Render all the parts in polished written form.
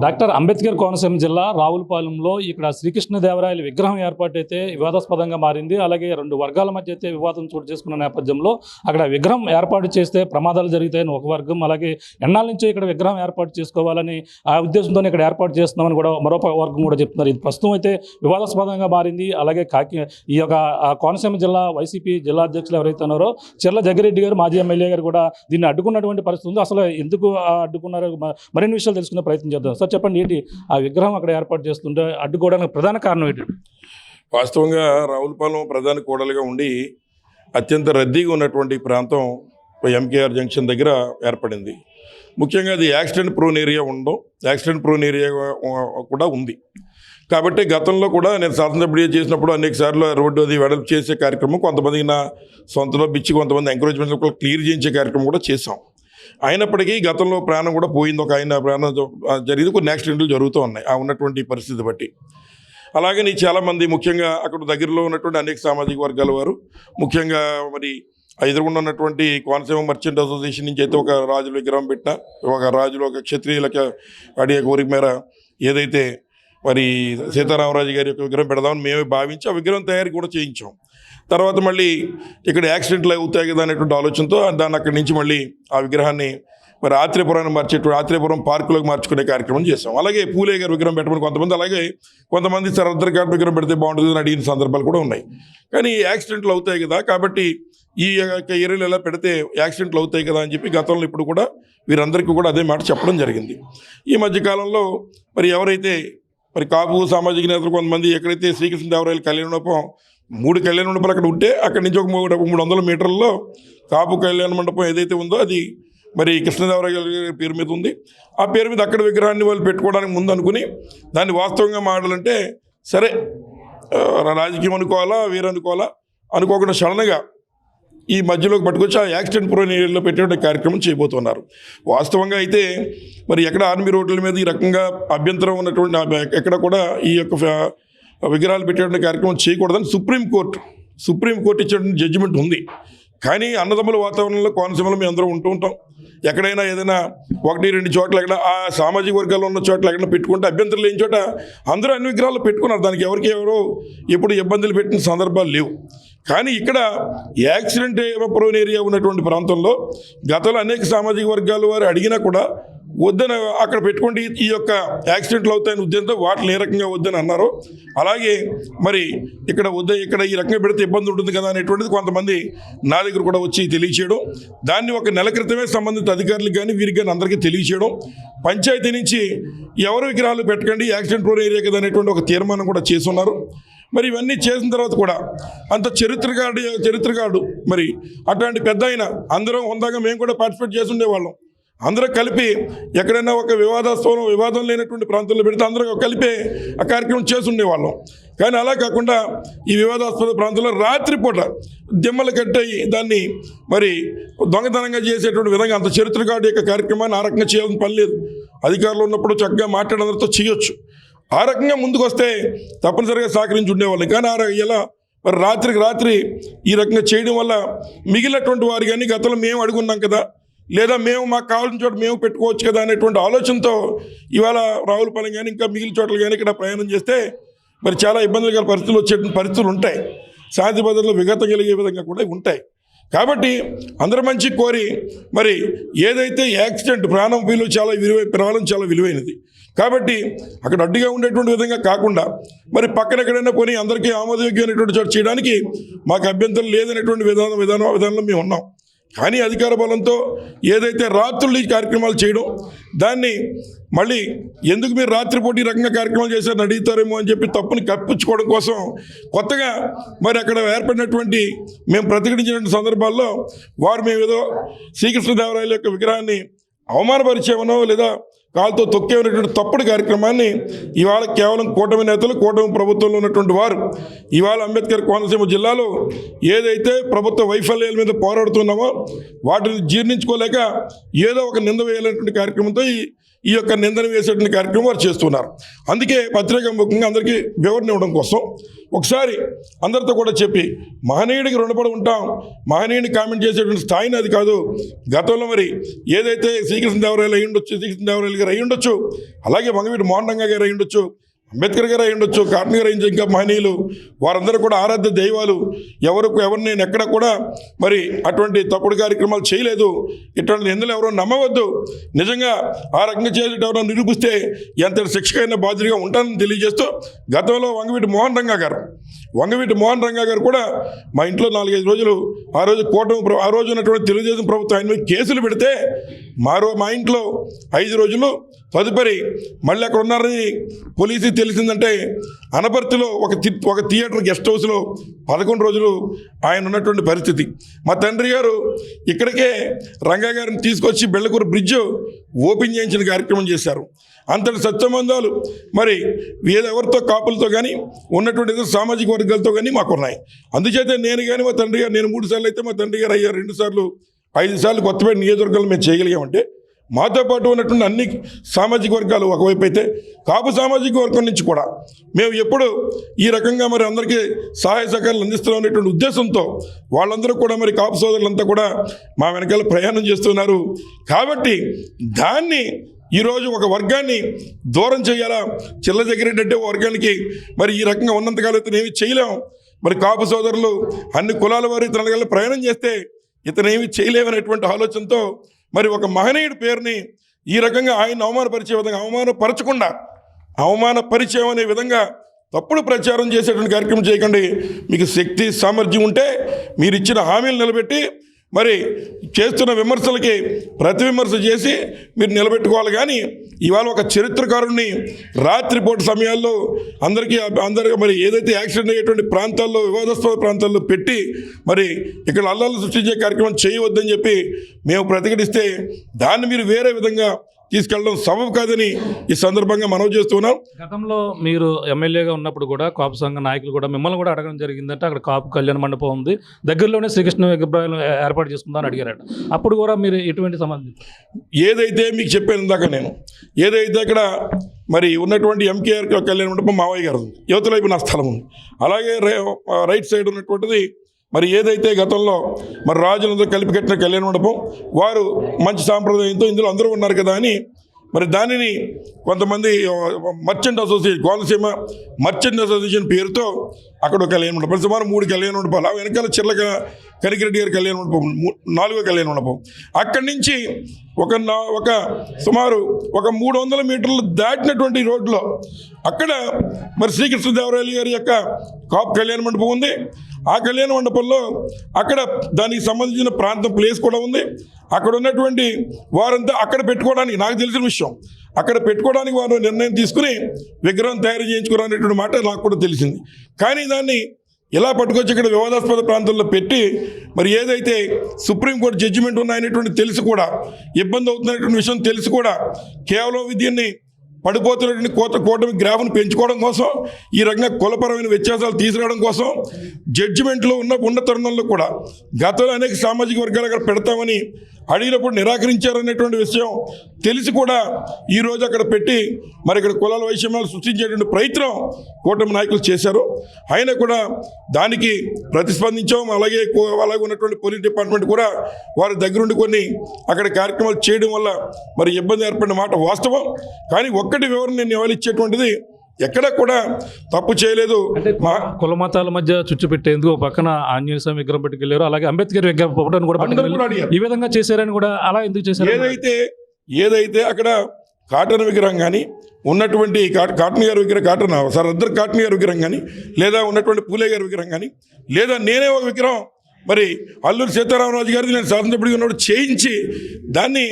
Doctor Ambedkar Konaseema జిల్లా రావులపాలెంలో ఇక్కడ శ్రీకృష్ణదేవరాయల విగ్రహం ఏర్పాటైతే వివాదాస్పదంగా మారింది. అలాగే రెండు వర్గాల మధ్య అయితే వివాదం చోటు చేసుకున్న నేపథ్యంలో అక్కడ విగ్రహం ఏర్పాటు చేస్తే ప్రమాదాలు జరుగుతాయని ఒక వర్గం, అలాగే ఎన్నాళ్ళ నుంచో ఇక్కడ విగ్రహం ఏర్పాటు చేసుకోవాలని ఆ ఉద్దేశంతో ఇక్కడ ఏర్పాటు చేస్తున్నామని కూడా మరో వర్గం కూడా చెప్తున్నారు. ఇది ప్రస్తుతం అయితే వివాదాస్పదంగా మారింది. అలాగే ఈ యొక్క కోనసీమ జిల్లా వైసీపీ జిల్లా అధ్యక్షులు ఎవరైతే ఉన్నారో చెర్ల జగ్గిరెడ్డి గారు, మాజీ ఎమ్మెల్యే గారు కూడా దీన్ని అడ్డుకున్నటువంటి పరిస్థితి ఉంది. అసలు ఎందుకు అడ్డుకున్నారో మరిన్ని విషయాలు తెలుసుకునే ప్రయత్నం చేద్దాం. సార్ చెప్పండి, ఏంటి ఆ విగ్రహం అక్కడ ఏర్పాటు చేస్తుంటే అడ్డుకోవడానికి ప్రధాన కారణం ఏంటి? వాస్తవంగా రావులపాలెం ప్రధాన కూడలిగా ఉండి అత్యంత రద్దీగా ఉన్నటువంటి ప్రాంతం ఎంకేఆర్ జంక్షన్ దగ్గర ఏర్పడింది. ముఖ్యంగా అది యాక్సిడెంట్ ప్రోన్ ఏరియా ఉండడం, యాక్సిడెంట్ ప్రోన్ ఏరియా కూడా ఉంది. కాబట్టి గతంలో కూడా నేను శాసనసభ్యుడిగా చేసినప్పుడు అనేక సార్లు రోడ్డు అది వెడల్పు చేసే కార్యక్రమం, కొంతమంది నా సొంతలో బిచ్చి కొంతమంది ఎంకరేజ్మెంట్ కూడా క్లియర్ చేయించే కార్యక్రమం కూడా చేసాం. అయినప్పటికీ గతంలో ప్రాణం కూడా పోయింది, ఒక ఆయన ప్రాణం జరిగింది, కొన్ని యాక్సిడెంట్లు జరుగుతూ ఉన్నాయి ఆ ఉన్నటువంటి పరిస్థితి బట్టి. అలాగని చాలామంది ముఖ్యంగా అక్కడ దగ్గరలో ఉన్నటువంటి అనేక సామాజిక వర్గాల వారు, ముఖ్యంగా మరి ఎదురుగుండా ఉన్నటువంటి కోనసీమ మర్చెంట్ అసోసియేషన్ నుంచి అయితే ఒక రాజుల విగ్రహం పెట్టిన, ఒక రాజులు ఒక క్షత్రియులకి అడిగే కోరిక మేర ఏదైతే మరి సీతారామరాజు గారి యొక్క విగ్రహం పెడదామని మేమే భావించి ఆ విగ్రహం తయారీ కూడా చేయించాం. తర్వాత మళ్ళీ ఇక్కడ యాక్సిడెంట్లు అవుతాయి కదా అనేటువంటి ఆలోచనతో దాన్ని అక్కడి నుంచి మళ్ళీ ఆ విగ్రహాన్ని మరి ఆత్రేయపురాన్ని ఆత్రేయపురం పార్కులోకి మార్చుకునే కార్యక్రమం చేసాం. అలాగే పూలే గారి విగ్రహం పెట్టమని కొంతమంది, అలాగే కొంతమంది సరద్దర్ గారి విగ్రహం పెడితే బాగుంటుంది అని అడిగిన సందర్భాలు కూడా ఉన్నాయి. కానీ యాక్సిడెంట్లు అవుతాయి కదా, కాబట్టి ఈ యొక్క ఏరియాలో ఎలా పెడితే యాక్సిడెంట్లు అవుతాయి కదా అని చెప్పి గతంలో ఇప్పుడు కూడా వీరందరికీ కూడా అదే మాట చెప్పడం జరిగింది. ఈ మధ్యకాలంలో మరి ఎవరైతే మరి కాపు సామాజిక నేతలు కొంతమంది ఎక్కడైతే శ్రీకృష్ణదేవరాయల కళ్యాణ మండపం 3 కళ్యాణ మండపాలు అక్కడ ఉంటే అక్కడి నుంచి ఒక 300 మీటర్లలో కాపు కళ్యాణ మండపం ఏదైతే ఉందో అది మరి కృష్ణదేవరాయ గారి పేరు మీద ఉంది. ఆ పేరు మీద అక్కడ విగ్రహాన్ని వాళ్ళు పెట్టుకోవడానికి ముందు అనుకుని దాన్ని వాస్తవంగా మాడాలంటే సరే రాజకీయం అనుకోవాలా వేరు అనుకోవాలా అనుకోకుండా సడన్గా ఈ మధ్యలోకి పట్టుకొచ్చి ఆ యాక్సిడెంట్ ప్రోన్ ఏరియాలో పెట్టే కార్యక్రమం చేయబోతున్నారు. వాస్తవంగా అయితే మరి ఎక్కడ ఆర్మీ రోడ్ల మీద ఈ రకంగా అభ్యంతరం ఉన్నటువంటి ఎక్కడ కూడా ఈ యొక్క విగ్రహాలు పెట్టేటువంటి కార్యక్రమం చేయకూడదని సుప్రీంకోర్టు ఇచ్చేటువంటి జడ్జిమెంట్ ఉంది. కానీ అన్నదమ్ముల వాతావరణంలో కోనసీమలో మేము అందరం ఉంటాం. ఎక్కడైనా ఏదైనా 1-2 చోట్ల ఎక్కడ ఆ సామాజిక వర్గాల్లో ఉన్న చోట్ల ఎక్కడ పెట్టుకుంటే అభ్యంతరం లేని చోట అందరూ అన్ని విగ్రహాలు పెట్టుకున్నారు. దానికి ఎవరో ఎప్పుడు ఇబ్బందులు పెట్టిన సందర్భాలు లేవు. కానీ ఇక్కడ యాక్సిడెంట్ ప్రోన్ ఏరియా ఉన్నటువంటి ప్రాంతంలో గతంలో అనేక సామాజిక వర్గాల వారు అడిగినా కూడా వద్దని అక్కడ పెట్టుకోండి, ఈ యొక్క యాక్సిడెంట్లు అవుతాయని ఉద్దేశంతో వాటిని ఏ రకంగా వద్దని అన్నారు. అలాగే మరి ఇక్కడ ఈ రకంగా పెడితే ఇబ్బంది ఉంటుంది కదా అనేటువంటిది కొంతమంది నా దగ్గర కూడా వచ్చి తెలియచేయడం, దాన్ని ఒక నెల క్రితమే సంబంధిత అధికారులకు కానీ వీరికి కానీ అందరికీ తెలియచేయడం, పంచాయతీ నుంచి ఎవరు విగ్రహాలు పెట్టకండి యాక్సిడెంట్ ప్రోన్ ఏరియా కదా అనేటువంటి ఒక తీర్మానం కూడా చేస్తున్నారు. మరి ఇవన్నీ చేసిన తర్వాత కూడా అంత చరిత్రకారుడు మరి అట్లాంటి పెద్ద ఆయన అందరం హుందాగా మేము కూడా పార్టిసిపేట్ చేసి ఉండేవాళ్ళం. అందరూ కలిపి ఎక్కడైనా ఒక వివాదం లేనటువంటి ప్రాంతంలో పెడితే అందరూ కలిపే ఆ కార్యక్రమం చేసి ఉండేవాళ్ళం. కానీ అలా కాకుండా ఈ వివాదాస్పద ప్రాంతంలో రాత్రిపూట దిమ్మలు కట్టయి దాన్ని మరి దొంగతనంగా చేసేటువంటి విధంగా అంత చరిత్రకారుడు యొక్క కార్యక్రమాన్ని ఆ రకంగా చేయాల్సిన పని లేదు. అధికారులు ఉన్నప్పుడు చక్కగా మాట్లాడడంతో చేయొచ్చు. ఆ రకంగా ముందుకు వస్తే తప్పనిసరిగా సహకరించి ఉండేవాళ్ళం. కానీ ఇలా మరి రాత్రి ఈ రకంగా చేయడం వల్ల మిగిలినటువంటి వారు కానీ గతంలో మేము అడుగున్నాం కదా, లేదా మాకు కావాల్సిన చోట మేము పెట్టుకోవచ్చు కదా అనేటువంటి ఆలోచనతో ఇవాళ రావులపాలెం కానీ ఇంకా మిగిలిన చోట్ల కానీ ఇక్కడ ప్రయాణం చేస్తే మరి చాలా ఇబ్బందులు గల పరిస్థితులు ఉంటాయి. శాంతి భద్రతలు విఘాతం కలిగే విధంగా కూడా ఉంటాయి. కాబట్టి అందరి మంచి కోరి మరి ఏదైతే యాక్సిడెంట్ ప్రాణం చాలా విలువైనది కాబట్టి అక్కడ అడ్డుగా ఉండేటువంటి విధంగా కాకుండా మరి పక్కన ఎక్కడైనా కొని అందరికీ ఆమోదయోగ్యమైనటువంటి చోటు చేయడానికి మాకు అభ్యంతరం లేదనేటువంటి విధానంలో మేము ఉన్నాం. కానీ అధికార బలంతో ఏదైతే రాత్రులు ఈ కార్యక్రమాలు చేయడం, దాన్ని మళ్ళీ ఎందుకు మీరు రాత్రిపూట ఈ రకంగా కార్యక్రమాలు చేశారని అడుగుతారేమో అని చెప్పి తప్పుని కప్పించుకోవడం కోసం కొత్తగా మరి అక్కడ ఏర్పడినటువంటి మేము ప్రతిఘటించినటువంటి సందర్భాల్లో వారు మేము ఏదో శ్రీకృష్ణదేవరాయల యొక్క విగ్రహాన్ని అవమానపరిచేమనో లేదా కాలుతో తొక్కేమైనటువంటి తప్పుడు కార్యక్రమాన్ని ఇవాళ కేవలం కూటమి నేతలు, కూటమి ప్రభుత్వంలో ఉన్నటువంటి వారు ఇవాళ అంబేద్కర్ కోనసీమ జిల్లాలో ఏదైతే ప్రభుత్వ వైఫల్యాల మీద పోరాడుతున్నామో వాటిని జీర్ణించుకోలేక ఏదో ఒక నింద వేయాలనేటువంటి కార్యక్రమంతో ఈ యొక్క నిందన వేసేటువంటి కార్యక్రమం వారు చేస్తున్నారు. అందుకే పత్రికా ముఖ్యంగా అందరికీ వివరణ ఇవ్వడం కోసం ఒకసారి అందరితో కూడా చెప్పి మహనీయుడికి రుణపడి ఉంటాం, మహనీయుడిని కామెంట్ చేసేటువంటి స్థాయిని అది కాదు. గతంలో మరి ఏదైతే శ్రీకృష్ణదేవరాయలు అయి ఉండొచ్చు, శ్రీకృష్ణదేవరాయలు గారు అయి ఉండొచ్చు, అలాగే వంగవీటి మోహన్ రంగా గారు అయి ఉండొచ్చు, అంబేద్కర్ గారు అయి ఉండొచ్చు, కార్ని గారు అయి ఇంకా మహనీయులు, వారందరూ కూడా ఆరాధ్య దైవాలు. ఎవరిని నేను ఎక్కడ కూడా మరి అటువంటి తప్పుడు కార్యక్రమాలు చేయలేదు. ఇటువంటి నిందలు ఎవరో నమ్మవద్దు. నిజంగా ఆ రకంగా చేసి ఎవరో నిరూపిస్తే ఎంత శిక్షకైనా బాధ్యతగా ఉంటానని తెలియజేస్తూ, గతంలో వంగవీటి మోహన్ రంగా గారు కూడా మా ఇంట్లో 4-5 రోజులు ఆ రోజు ఉన్నటువంటి తెలుగుదేశం ప్రభుత్వం ఆయన మీద కేసులు పెడితే మా ఇంట్లో 5 రోజులు, తదుపరి మళ్ళీ అక్కడ ఉన్నారని పోలీసుకి తెలిసిందంటే అనపర్తిలో ఒక థియేటర్ గెస్ట్ హౌస్లో 11 రోజులు ఆయన ఉన్నటువంటి పరిస్థితి. మా తండ్రి గారు ఇక్కడికే రంగా గారిని తీసుకొచ్చి బెళ్ళకూరు బ్రిడ్జ్ ఓపెన్ చేయించిన కార్యక్రమం చేశారు. అంతటి సత్సంబంధాలు మరి ఎవరితో కాపులతో కానీ ఉన్నటువంటి ఇతర సామాజిక వర్గాలతో కానీ మాకున్నాయి. అందుచేత నేను కానీ మా తండ్రి గారు, నేను 3 సార్లు అయితే మా తండ్రి గారు అయ్యారు 2 సార్లు, 5 సార్లు కొత్తపేట నియోజకవర్గాలు మేము చేయగలిగామంటే మాతో పాటు ఉన్నటువంటి అన్ని సామాజిక వర్గాలు ఒకవైపు అయితే, కాపు సామాజిక వర్గం నుంచి కూడా మేము ఎప్పుడు ఈ రకంగా మరి అందరికీ సహాయ సహకారాలు అందిస్తున్నాం అనేటువంటి ఉద్దేశంతో వాళ్ళందరూ కూడా మరి కాపు సోదరులంతా కూడా మా వెనకాల ప్రయాణం చేస్తున్నారు. కాబట్టి దాన్ని ఈరోజు ఒక వర్గాన్ని దూరం చేయాలా, చిల్ల దగ్గరేటంటే వర్గానికి మరి ఈ రకంగా ఉన్నంతకాలం ఇతను ఏమి చేయలేం. మరి కాపు సోదరులు అన్ని కులాల వారు ఇతరుల ప్రయాణం చేస్తే ఇతనేమి చేయలేమనేటువంటి ఆలోచనతో మరి ఒక మహనీయుడి పేరుని ఈ రకంగా ఆయన అవమానపరిచే విధంగా అవమానపరిచే అనే విధంగా తప్పుడు ప్రచారం చేసేటువంటి కార్యక్రమం చేయకండి. మీకు శక్తి సామర్థ్యం ఉంటే మీరు ఇచ్చిన హామీలు నిలబెట్టి మరి చేస్తున్న విమర్శలకి ప్రతి విమర్శ చేసి మీరు నిలబెట్టుకోవాలి. కానీ ఇవాళ ఒక చరిత్రకారుణ్ణి రాత్రిపూట సమయాల్లో అందరికీ మరి ఏదైతే యాక్సిడెంట్ అయ్యేటువంటి ప్రాంతాల్లో, వివాదాస్పద ప్రాంతాల్లో పెట్టి మరి ఇక్కడ అల్లాలు సృష్టించే కార్యక్రమం చేయవద్దని చెప్పి మేము ప్రతిఘటిస్తే దాన్ని మీరు వేరే విధంగా తీసుకెళ్ళడం సబబు కాదని ఈ సందర్భంగా మనవి చేస్తున్నాం. గతంలో మీరు ఎమ్మెల్యేగా ఉన్నప్పుడు కూడా కాపు సంఘ నాయకులు కూడా మిమ్మల్ని కూడా అడగడం జరిగిందంటే అక్కడ కాపు కళ్యాణ మండపం ఉంది, దగ్గరలోనే శ్రీకృష్ణ విగ్రహాలు ఏర్పాటు చేసుకుందామని అడిగారట. అప్పుడు కూడా మీరు ఎటువంటి సంబంధం? ఏదైతే మీకు చెప్పాను ఇందాక నేను, ఏదైతే అక్కడ మరి ఉన్నటువంటి ఎంకేఆర్ కళ్యాణ మండపం మావయ్య గారు ఉంది, యువతల వైపు నా స్థలం ఉంది. అలాగే రైట్ సైడ్ ఉన్నటువంటిది మరి ఏదైతే గతంలో మరి రాజులందరూ కలిపి కట్టిన కళ్యాణ మండపం, వారు మంచి సాంప్రదాయంతో ఇందులో అందరూ ఉన్నారు కదా అని మరి దానిని కొంతమంది merchant association, Konaseema merchant association పేరుతో అక్కడ ఒక కళ్యాణ మండపం, సుమారు 3 కళ్యాణ మండపాలు, ఆ వెనకాల చిర్లక కనికిరెడ్డి గారి కళ్యాణ మండపం 4వ కళ్యాణ మండపం. అక్కడి నుంచి ఒక సుమారు 300 మీటర్లు దాటినటువంటి రోడ్లో అక్కడ మరి శ్రీకృష్ణదేవరాయలు గారి యొక్క కాపు కళ్యాణ మండపం ఉంది. ఆ కళ్యాణ మండపంలో అక్కడ దానికి సంబంధించిన ప్రాంతం ప్లేస్ కూడా ఉంది. అక్కడ ఉన్నటువంటి వారంతా అక్కడ పెట్టుకోవడానికి, నాకు తెలిసిన విషయం, అక్కడ పెట్టుకోవడానికి వారు నిర్ణయం తీసుకుని విగ్రహం తయారు చేయించుకోవాలనేటువంటి మాట నాకు కూడా తెలిసింది. కానీ దాన్ని ఇలా పట్టుకొచ్చి ఇక్కడ వివాదాస్పద ప్రాంతాల్లో పెట్టి మరి ఏదైతే సుప్రీంకోర్టు జడ్జిమెంట్ ఉన్నాయనేటువంటి తెలిసి కూడా, ఇబ్బంది అవుతున్నటువంటి విషయం తెలిసి కూడా కేవలం దీన్ని పడిపోతున్నటువంటి కూటమి గ్రాఫ్ను పెంచుకోవడం కోసం, ఈ రకంగా కులపరమైన వ్యత్యాసాలు తీసుకురావడం కోసం జడ్జిమెంట్లో ఉన్న తరుణంలో కూడా గతంలో అనేక సామాజిక వర్గాలు అక్కడ పెడతామని అడిగినప్పుడు నిరాకరించారనేటువంటి విషయం తెలిసి కూడా ఈరోజు అక్కడ పెట్టి మరి ఇక్కడ కులాల వైషమ్యాలు సృష్టించేటువంటి ప్రయత్నం కూటమి నాయకులు చేశారు. అయినా కూడా దానికి ప్రతిస్పందించాం. అలాగే ఉన్నటువంటి పోలీస్ డిపార్ట్మెంట్ కూడా వారి దగ్గరుండి కొన్ని అక్కడ కార్యక్రమాలు చేయడం వల్ల మరి ఇబ్బంది ఏర్పడిన మాట వాస్తవం. కానీ ఒక్కటి వివరణ నేను ఇవాళ ఇచ్చేటువంటిది ఎక్కడ కూడా తప్పు చేయలేదు. అంటే కుల మతాల మధ్య చుచ్చు పెట్టేందుకు పక్కన ఆంజనేయ స్వామి విగ్రహం పట్టుకెళ్ళారు, అలాగే అంబేద్కర్ విగ్రహం ఫోటోను కూడా పట్టుకెళ్ళారు. ఈ విధంగా చేశారని కూడా, అలా ఎందుకు చేశారు? ఏదైతే అక్కడ కాటన్ విగ్రహం కానీ ఉన్నటువంటి కాటన్ గారి విగ్రహం, సరద్దర్ కాటన్ గారి విగ్రహం కానీ, లేదా ఉన్నటువంటి పూలే గారి విగ్రహం కానీ, లేదా నేనే ఒక విగ్రహం మరి అల్లూరి సీతారామరాజు గారిది నేను శాసనసభ్యుడిగా ఉన్నప్పుడు చేయించి దాన్ని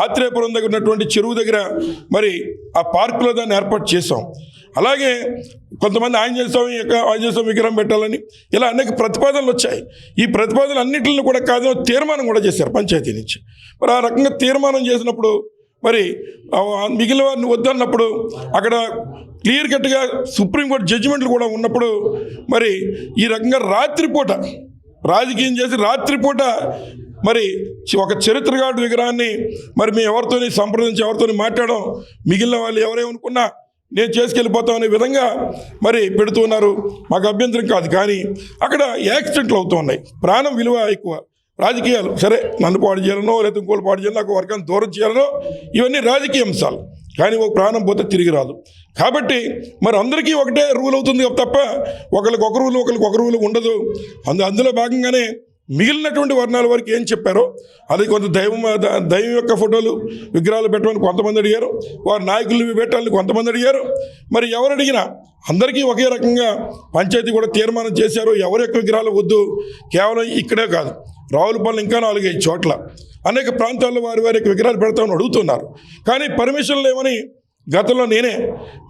ఆత్రేయపురం దగ్గర ఉన్నటువంటి చెరువు దగ్గర మరి ఆ పార్కులో దాన్ని ఏర్పాటు చేసాం. అలాగే కొంతమంది ఆంజనేయ స్వామి విగ్రహం పెట్టాలని ఇలా అనేక ప్రతిపాదనలు వచ్చాయి. ఈ ప్రతిపాదనలు అన్నింటిని కూడా కాదు తీర్మానం కూడా చేశారు పంచాయతీ నుంచి. మరి ఆ రకంగా తీర్మానం చేసినప్పుడు మరి మిగిలిన వారిని వద్దన్నప్పుడు అక్కడ క్లియర్ కట్గా సుప్రీంకోర్టు జడ్జిమెంట్లు కూడా ఉన్నప్పుడు మరి ఈ రకంగా రాత్రిపూట రాజకీయం చేసి రాత్రిపూట మరి ఒక చరిత్రగాడు విగ్రహాన్ని మరి మేము ఎవరితోని సంప్రదించి ఎవరితోని మాట్లాడడం, మిగిలిన వాళ్ళు ఎవరేమనుకున్నా నేను చేసుకెళ్ళిపోతాం అనే విధంగా మరి పెడుతున్నారు. మాకు అభ్యంతరం కాదు, కానీ అక్కడ యాక్సిడెంట్లు అవుతూ ఉన్నాయి. ప్రాణం విలువ ఎక్కువ. రాజకీయాలు సరే, నన్ను పాడు చేయాలనో లేకపోతే ఇంకోళ్ళు పాడు చేయాలనో, నాకు వర్గాన్ని దూరం చేయాలనో, ఇవన్నీ రాజకీయ అంశాలు. కానీ ఒక ప్రాణం పోతే తిరిగి రాదు. కాబట్టి మరి అందరికీ ఒకటే రూల్ అవుతుంది తప్ప ఒకరికి ఒక రూలు ఉండదు. అందులో భాగంగానే మిగిలినటువంటి వర్ణాల వరకు ఏం చెప్పారో అది కొంత దైవం యొక్క ఫోటోలు విగ్రహాలు పెట్టమని కొంతమంది అడిగారు, వారి నాయకులు పెట్టాలని కొంతమంది అడిగారు. మరి ఎవరు అడిగినా అందరికీ ఒకే రకంగా పంచాయతీ కూడా తీర్మానం చేశారు, ఎవరి యొక్క విగ్రహాలు వద్దు. కేవలం ఇక్కడే కాదు, రావులపాలెం ఇంకా 4-5 చోట్ల అనేక ప్రాంతాల్లో వారి యొక్క విగ్రహాలు పెడతామని అడుగుతున్నారు. కానీ పర్మిషన్లు లేవని గతంలో నేనే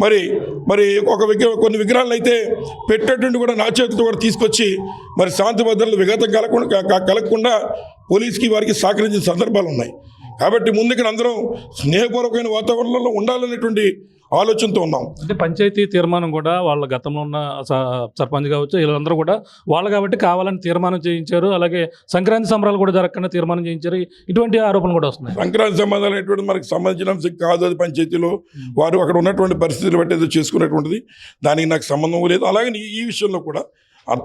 మరి కొన్ని విగ్రహాలను అయితే పెట్టేటువంటి కూడా నా చేతితో కూడా తీసుకొచ్చి మరి శాంతి భద్రతలు విఘాతం కలగకుండా పోలీస్కి వారికి సహకరించిన సందర్భాలు ఉన్నాయి. కాబట్టి ముందు ఇక్కడ అందరం స్నేహపూర్వకమైన వాతావరణంలో ఉండాలనేటువంటి ఆలోచనతో ఉన్నాం. అంటే పంచాయతీ తీర్మానం కూడా వాళ్ళ గతంలో ఉన్న సర్పంచ్ కావచ్చు, వీళ్ళందరూ కూడా వాళ్ళు కాబట్టి కావాలని తీర్మానం చేయించారు. అలాగే సంక్రాంతి సంబరాలు కూడా జరగకుండా తీర్మానం చేయించారు. ఇటువంటి ఆరోపణలు కూడా వస్తున్నాయి. సంక్రాంతి సంబంధాలు అనేటువంటి మనకు సంబంధించిన అంశం కాదు. అది పంచాయతీలో వారు అక్కడ ఉన్నటువంటి పరిస్థితులు బట్టి ఏదో చేసుకునేటువంటిది, దానికి నాకు సంబంధం లేదు. అలాగే ఈ విషయంలో కూడా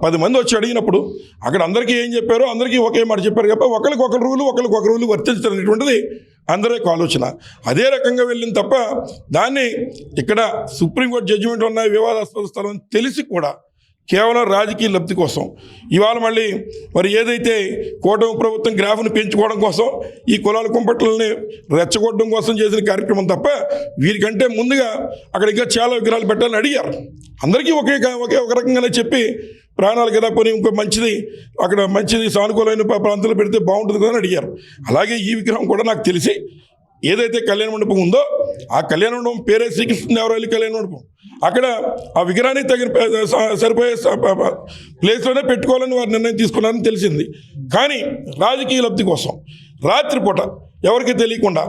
10 మంది వచ్చి అడిగినప్పుడు అక్కడ అందరికీ ఏం చెప్పారో అందరికీ ఒకే మాట చెప్పారు కాబట్టి ఒకరికి ఒక రూలు వర్తించడం అనేటువంటిది అందరి యొక్క ఆలోచన. అదే రకంగా వెళ్ళింది తప్ప దాన్ని ఇక్కడ సుప్రీంకోర్టు జడ్జిమెంట్ ఉన్న వివాదాస్పద స్థలం తెలిసి కూడా కేవలం రాజకీయ లబ్ధి కోసం ఇవాళ మళ్ళీ మరి ఏదైతే కూటమి ప్రభుత్వం గ్రాఫ్ను పెంచుకోవడం కోసం ఈ కులాల కుంపట్లని రెచ్చగొట్టడం కోసం చేసిన కార్యక్రమం తప్ప వీరికంటే ముందుగా అక్కడ ఇంకా చాలా విగ్రహాలు పెట్టాలని అడిగారు. అందరికీ ఒక రకంగానే చెప్పి ప్రాణాలు కదా పోనీ ఇంకో మంచిది సానుకూలమైన ప్రాంతాలు పెడితే బాగుంటుంది కదా అని అడిగారు. అలాగే ఈ విగ్రహం కూడా నాకు తెలిసి ఏదైతే కళ్యాణ మండపం ఉందో ఆ కళ్యాణ మండపం పేరే శ్రీకృష్ణదేవరాయలు కళ్యాణ మండపం. అక్కడ ఆ విగ్రహానికి సరిపోయే ప్లేస్లోనే పెట్టుకోవాలని వారు నిర్ణయం తీసుకున్నారని తెలిసింది. కానీ రాజకీయ లబ్ధి కోసం రాత్రిపూట ఎవరికి తెలియకుండా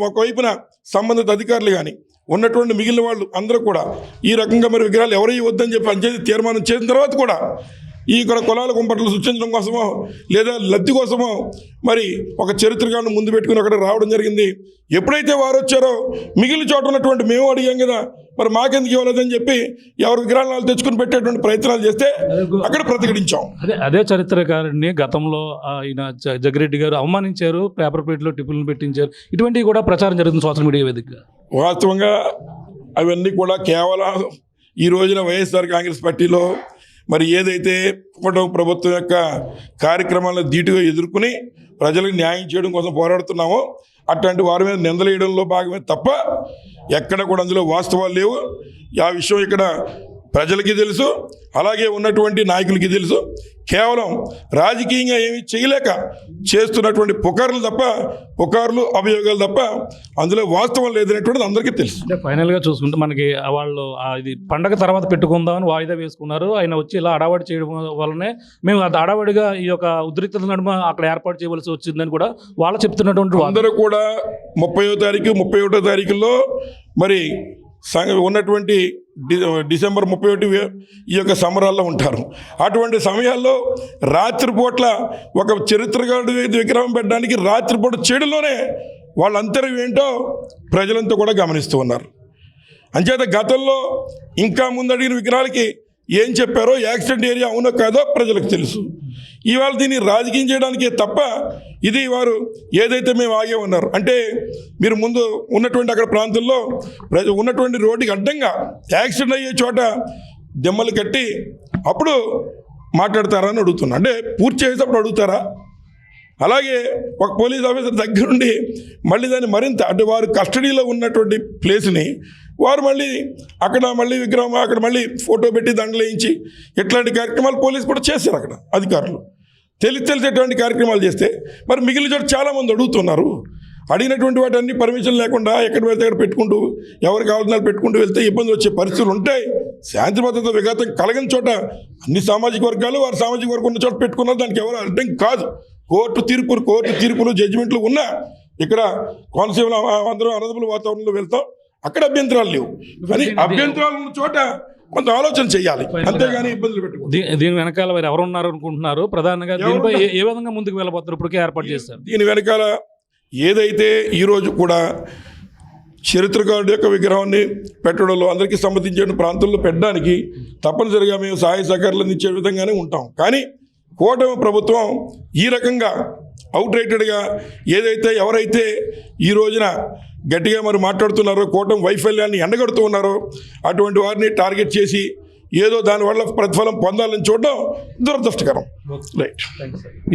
ఒకవైపున సంబంధిత అధికారులు కానీ ఉన్నటువంటి మిగిలిన వాళ్ళు అందరూ కూడా ఈ రకంగా మరి విగ్రహాలు ఎవరై వద్దని చెప్పి పంచాయతీ తీర్మానం చేసిన తర్వాత కూడా ఈ కులాల కుంపట్లు సృష్టించడం కోసమో లేదా లబ్ధి కోసమో మరి ఒక చరిత్రగాను ముందు పెట్టుకుని అక్కడ రావడం జరిగింది. ఎప్పుడైతే వారు వచ్చారో మిగిలిన చోట ఉన్నటువంటి మేము అడిగాం కదా మరి మాకెందుకు ఇవ్వలేదని చెప్పి ఎవరు విగ్రహాలు తెచ్చుకుని పెట్టేటువంటి ప్రయత్నాలు చేస్తే అక్కడ ప్రతిఘటించాం. అదే చరిత్రకారుడిని గతంలో ఈయన జగ్గిరెడ్డి గారు అవమానించారు, పేపర్ ప్లేట్లో టిప్పులను పెట్టించారు. ఇటువంటివి కూడా ప్రచారం జరుగుతుంది సోషల్ మీడియా వేదికగా. వాస్తవంగా అవన్నీ కూడా కేవలం ఈ రోజున వైఎస్ఆర్ కాంగ్రెస్ పార్టీలో మరి ఏదైతే కూటమి ప్రభుత్వం యొక్క కార్యక్రమాలను ధీటుగా ఎదుర్కొని ప్రజలకు న్యాయం చేయడం కోసం పోరాడుతున్నామో అట్లాంటి వారి మీద నిందలేయడంలో భాగమే తప్ప ఎక్కడ కూడా అందులో వాస్తవాలు లేవు. ఆ విషయం ఇక్కడ ప్రజలకి తెలుసు, అలాగే ఉన్నటువంటి నాయకులకి తెలుసు. కేవలం రాజకీయంగా ఏమీ చేయలేక చేస్తున్నటువంటి పుకార్లు అభియోగాలు తప్ప అందులో వాస్తవం లేదనేటువంటిది అందరికీ తెలుసు. అంటే ఫైనల్గా చూసుకుంటే మనకి వాళ్ళు ఇది పండగ తర్వాత పెట్టుకుందామని వాయిదా వేసుకున్నారు. ఆయన వచ్చి ఇలా అడావడి చేయడం వల్లనే మేము అడావడిగా ఈ యొక్క ఉద్రిక్తత నడుమ అక్కడ ఏర్పాటు చేయవలసి వచ్చిందని కూడా వాళ్ళు చెప్తున్నటువంటి అందరూ కూడా 30వ తారీఖు 31వ తారీఖుల్లో మరి ఉన్నటువంటి డిసెంబర్ 31 ఈ యొక్క సమరాల్లో ఉంటారు. అటువంటి సమయాల్లో రాత్రిపూట్ల ఒక చరిత్రగాడు విగ్రహం పెట్టడానికి రాత్రిపూట చెడులోనే వాళ్ళ అంతరం ఏంటో ప్రజలంతా కూడా గమనిస్తూ ఉన్నారు. అంచేత గతంలో ఇంకా ముందడిగిన విగ్రహాలకి ఏం చెప్పారో యాక్సిడెంట్ ఏరియా అవునో కాదో ప్రజలకు తెలుసు. ఇవాళ దీన్ని రాజకీయం చేయడానికే తప్ప ఇది వారు ఏదైతే మేము ఆగే ఉన్నారు అంటే మీరు ముందు ఉన్నటువంటి అక్కడ ప్రాంతంలో ఉన్నటువంటి రోడ్డుకి అడ్డంగా యాక్సిడెంట్ అయ్యే చోట దెమ్మలు కట్టి అప్పుడు మాట్లాడతారా అని అడుగుతున్నా. అంటే పూర్తి చేసేటప్పుడు అడుగుతారా? అలాగే ఒక పోలీస్ ఆఫీసర్ దగ్గరుండి మళ్ళీ దాన్ని మరింత అంటే వారు కస్టడీలో ఉన్నటువంటి ప్లేస్ని వారు మళ్ళీ విగ్రహం అక్కడ మళ్ళీ ఫోటో పెట్టి దండలు వేయించి ఇట్లాంటి కార్యక్రమాలు పోలీసు కూడా చేశారు. అక్కడ అధికారులు తెలిసేటువంటి కార్యక్రమాలు చేస్తే మరి మిగిలిన చోట చాలామంది అడుగుతున్నారు. అడిగినటువంటి వాటన్ని పర్మిషన్ లేకుండా ఎక్కడ వెళ్తే అక్కడ పెట్టుకుంటూ ఎవరు కావాలన్నా పెట్టుకుంటూ వెళ్తే ఇబ్బందులు వచ్చే పరిస్థితులు ఉంటాయి. శాంతి భద్రత విఘాతం కలగని చోట అన్ని సామాజిక వర్గాలు వారి సామాజిక వర్గం ఉన్న చోట పెట్టుకున్నారు. దానికి ఎవరు అర్థం కాదు. కోర్టు తీర్పులు జడ్జిమెంట్లు ఉన్నా ఇక్కడ కోనసీమలో అందరూ అనంతపురం వాతావరణంలో వెళ్తాం. అక్కడ అభ్యంతరాలు లేవు. కానీ అభ్యంతరాలు ఉన్న చోట కొంత ఆలోచన చేయాలి, అంతేగాని ఇబ్బందులు పెట్టుకోవాలి. దీని వెనకాల వారు ఎవరున్నారు అనుకుంటున్నారు? ప్రధానంగా దీనిపై ఏ విధంగా ముందుకు వెళ్ళబోతున్నారు? ఇప్పటికే ఏర్పాటు చేస్తారు. దీని వెనకాల ఏదైతే ఈరోజు కూడా చరిత్రకారుడు యొక్క విగ్రహాన్ని పెట్టడంలో అందరికీ సంబంధించిన ప్రాంతాల్లో పెట్టడానికి తప్పనిసరిగా మేము సహాయ సహకారాలు అందించే విధంగానే ఉంటాం. కానీ కూటమి ప్రభుత్వం ఈ రకంగా అవుట్రైటెడ్గా ఏదైతే ఎవరైతే ఈ రోజున గట్టిగా మరి మాట్లాడుతున్నారో, కూటమి వైఫల్యాన్ని ఎండగడుతూ ఉన్నారో అటువంటి వారిని టార్గెట్ చేసి ఏదో దానివల్ల ప్రతిఫలం పొందాలని చూడడం దురదృష్టకరం. రైట్,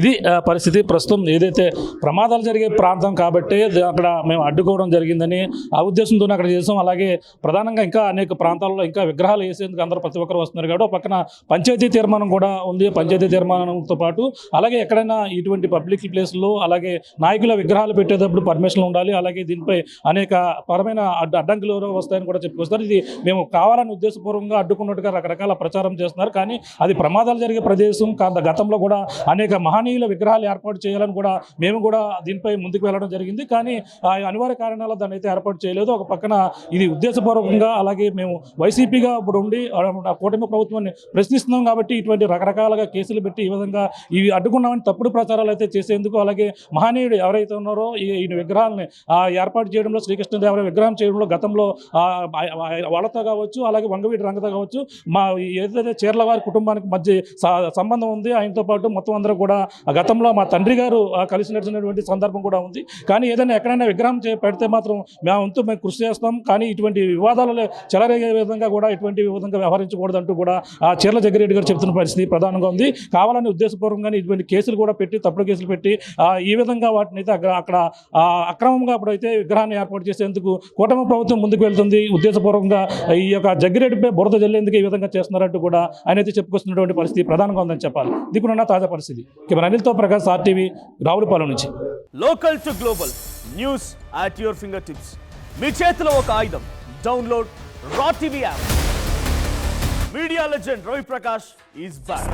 ఇది పరిస్థితి. ప్రస్తుతం ఏదైతే ప్రమాదాలు జరిగే ప్రాంతం కాబట్టి అక్కడ మేము అడ్డుకోవడం జరిగిందని ఆ ఉద్దేశంతోనే అక్కడ చేసాం. అలాగే ప్రధానంగా ఇంకా అనేక ప్రాంతాల్లో ఇంకా విగ్రహాలు వేసేందుకు అందరూ ప్రతి ఒక్కరు వస్తున్నారు కాబట్టి ఒక పక్కన పంచాయతీ తీర్మానం కూడా ఉంది. పంచాయతీ తీర్మానంతో పాటు అలాగే ఎక్కడైనా ఇటువంటి పబ్లిక్ ప్లేస్లో అలాగే నాయకుల విగ్రహాలు పెట్టేటప్పుడు పర్మిషన్లు ఉండాలి. అలాగే దీనిపై అనేక పరమైన అడ్డంకులు వస్తాయని కూడా చెప్పుకొస్తారు. ఇది మేము కావాలని ఉద్దేశపూర్వకంగా అడ్డుకున్నట్టుగా రకరకాల ప్రచారం చేస్తున్నారు. కానీ అది ప్రమాదాలు జరిగే ప్రదేశం. గతంలో కూడా అనేక మహనీయుల విగ్రహాలు ఏర్పాటు చేయాలని కూడా మేము కూడా దీనిపై ముందుకు వెళ్ళడం జరిగింది. కానీ అనివార్య కారణాల దాన్ని అయితే ఏర్పాటు చేయలేదు. ఒక పక్కన ఇది ఉద్దేశపూర్వకంగా అలాగే మేము వైసీపీగా ఇప్పుడు ఉండి కూటమి ప్రభుత్వాన్ని ప్రశ్నిస్తున్నాం కాబట్టి ఇటువంటి రకరకాలుగా కేసులు పెట్టి ఈ విధంగా ఇవి అడ్డుకున్నామని తప్పుడు ప్రచారాలు అయితే చేసేందుకు, అలాగే మహనీయుడు ఎవరైతే ఉన్నారో ఈ విగ్రహాలని ఏర్పాటు చేయడంలో, శ్రీకృష్ణదేవరాయ విగ్రహం చేయడంలో గతంలో వాళ్ళతో కావచ్చు, అలాగే వంగవీటి రంగతో కావచ్చు, మా ఏదైతే చీర్ల వారి కుటుంబానికి మధ్య సంబంధం ఉంది. ఆయనతో పాటు మొత్తం అందరూ కూడా గతంలో మా తండ్రి గారు కలిసి నడిచినటువంటి సందర్భం కూడా ఉంది. కానీ ఏదైనా ఎక్కడైనా విగ్రహం పెడితే మాత్రం మేము కృషి చేస్తాం. కానీ ఇటువంటి వివాదాలలో చెలరేగే విధంగా కూడా ఇటువంటి విధంగా వ్యవహరించకూడదంటూ కూడా చీర్ల జగ్గిరెడ్డి గారు చెబుతున్న పరిస్థితి ప్రధానంగా ఉంది. కావాలని ఉద్దేశపూర్వకంగానే ఇటువంటి కేసులు కూడా పెట్టి, తప్పుడు కేసులు పెట్టి ఈ విధంగా వాటిని అయితే అక్కడ అక్రమంగా అప్పుడైతే విగ్రహాన్ని ఏర్పాటు చేసేందుకు కూటమి ప్రభుత్వం ముందుకు వెళ్తుంది. ఉద్దేశపూర్వకంగా ఈ యొక్క జగ్గిరెడ్డిపై బురద జల్లేందుకు ఈ విధంగా చేస్తున్నారంటూ కూడా ఆయన అయితే చెప్పుకొస్తున్నటువంటి పరిస్థితి ప్రధానంగా ఉందని చెప్పాలి. దిక్కునున్న తాజా పరిస్థితి. కెమెరా అనిల్తో ప్రకాష్, ఆర్టీవీ, రావులపాలెం నుంచి. Local to global news at your finger tips. మీ చేతిలో ఒక ఆయుధం. Download raw TV app. Media legend Ravi Prakash is back.